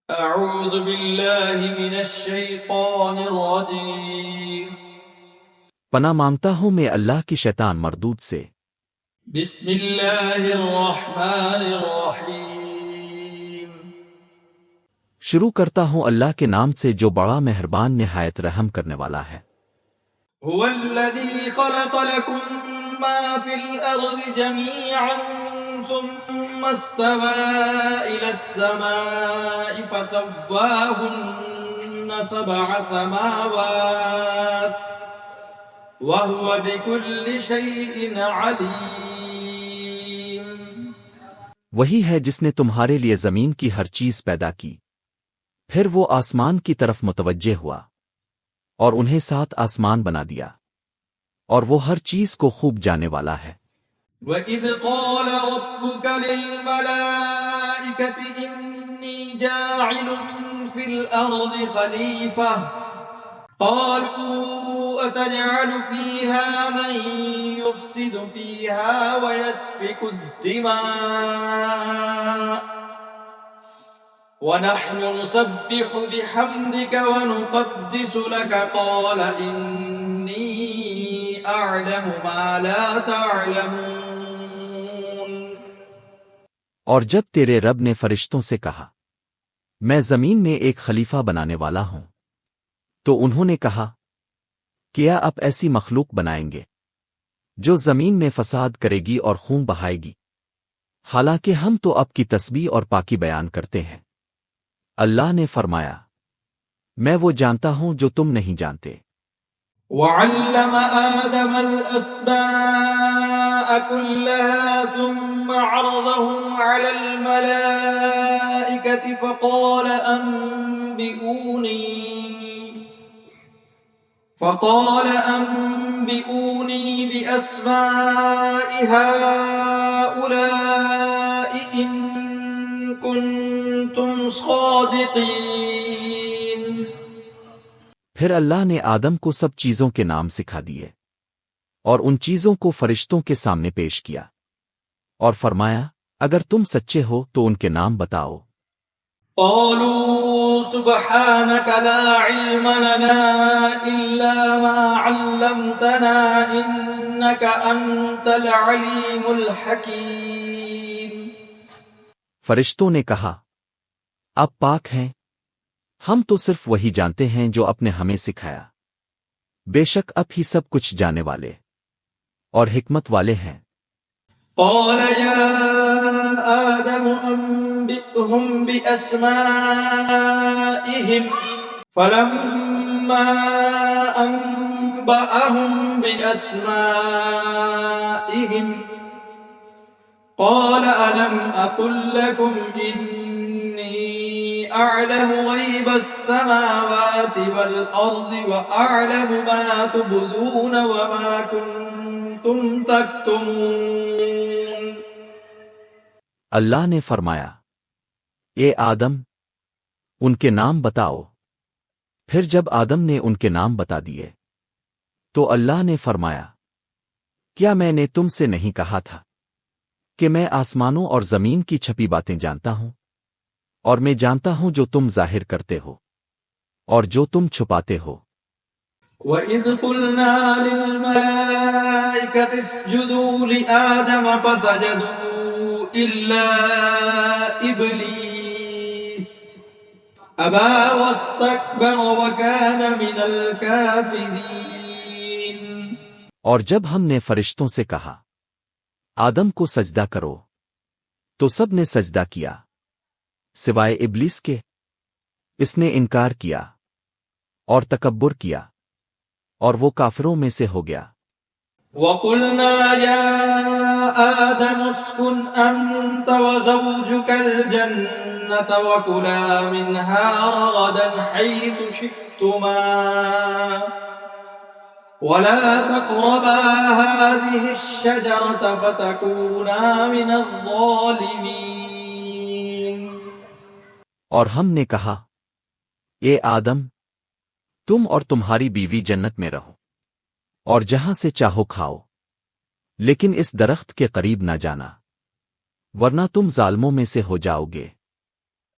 اعوذ باللہ من الشیطان الرجیم پناہ مانگتا ہوں میں اللہ کی شیطان مردود سے۔ بسم اللہ الرحمن الرحیم شروع کرتا ہوں اللہ کے نام سے جو بڑا مہربان نہایت رحم کرنے والا ہے۔ هو الذي خلق لكم ما في الأرض جميعا ثم استوى إلى السماء فسواهن سبع سماوات وهو بكل شيء عليم۔ وہی ہے جس نے تمہارے لیے زمین کی ہر چیز پیدا کی، پھر وہ آسمان کی طرف متوجہ ہوا اور انہیں 7 آسمان بنا دیا، اور وہ ہر چیز کو خوب جانے والا ہے۔ وَإِذْ قَالَ رَبُّكَ لِلْمَلَائِكَةِ إِنِّي جَاعِلٌ فِي الْأَرْضِ خَلِيفَةً قَالُوا أَتَجْعَلُ فِيهَا مَن يُفْسِدُ فِيهَا وَيَسْفِكُ الدِّمَاءَ وَنَحْنُ نُسَبِّحُ بِحَمْدِكَ وَنُقَدِّسُ لَكَ قَالَ إِنِّي أَعْلَمُ مَا لَا تَعْلَمُونَ۔ اور جب تیرے رب نے فرشتوں سے کہا میں زمین میں ایک خلیفہ بنانے والا ہوں، تو انہوں نے کہا کیا اب ایسی مخلوق بنائیں گے جو زمین میں فساد کرے گی اور خون بہائے گی، حالانکہ ہم تو اب کی تسبیح اور پاکی بیان کرتے ہیں۔ اللہ نے فرمایا میں وہ جانتا ہوں جو تم نہیں جانتے۔ وَعَلَّمَ آدَمَ الْأَسْمَاءَ كُلَّهَا ثُمَّ عَرَضَهُمْ عَلَى الْمَلَائِكَةِ فَقَالَ أَنبِئُونِي بِأَسْمَاءِ هَؤُلَاءِ إِن كُنتُمْ صَادِقِينَ۔ پھر اللہ نے آدم کو سب چیزوں کے نام سکھا دیے اور ان چیزوں کو فرشتوں کے سامنے پیش کیا اور فرمایا اگر تم سچے ہو تو ان کے نام بتاؤ۔ قالوا سبحانك لا علم لنا إلا ما علمتنا إنك أنت العليم الحكيم۔ فرشتوں نے کہا اب پاک ہیں، ہم تو صرف وہی جانتے ہیں جو اپنے ہمیں سکھایا، بے شک اب ہی سب کچھ جانے والے اور حکمت والے ہیں۔ قال يا آدم أنبئهم بأسمائهم فلما أنبأهم بأسمائهم قال ألم أقل لكم إني أعلم غيب السماوات والأرض وأعلم ما تبدون وما كنتم تكتمون۔ اللہ نے فرمایا اے آدم ان کے نام بتاؤ۔ پھر جب آدم نے ان کے نام بتا دیے تو اللہ نے فرمایا کیا میں نے تم سے نہیں کہا تھا کہ میں آسمانوں اور زمین کی چھپی باتیں جانتا ہوں، اور میں جانتا ہوں جو تم ظاہر کرتے ہو اور جو تم چھپاتے ہو۔ وَإِذْ قُلْنَا لِلْمَلَائِكَةِ اسْجُدُوا لِآدَمَ فَسَجَدُوا إِلَّا إِبْلِيسَ أَبَى وَاسْتَكْبَرَ وَكَانَ مِنَ الْكَافِرِينَ۔ اور جب ہم نے فرشتوں سے کہا آدم کو سجدہ کرو تو سب نے سجدہ کیا سوائے ابلیس کے، اس نے انکار کیا اور تکبر کیا اور وہ کافروں میں سے ہو گیا۔ وَقُلْنَا يَا آدَمُ اسْكُنْ أَنْتَ وَزَوْجُكَ الْجَنَّةَ وَكُلَا مِنْهَا رَغَدًا حَيْثُ شِئْتُمَا وَلَا تَقْرَبَا هَٰذِهِ الشَّجَرَةَ فَتَكُونَا مِنَ الظَّالِمِينَ۔ اور ہم نے کہا اے آدم تم اور تمہاری بیوی جنت میں رہو اور جہاں سے چاہو کھاؤ، لیکن اس درخت کے قریب نہ جانا ورنہ تم ظالموں میں سے ہو جاؤ گے۔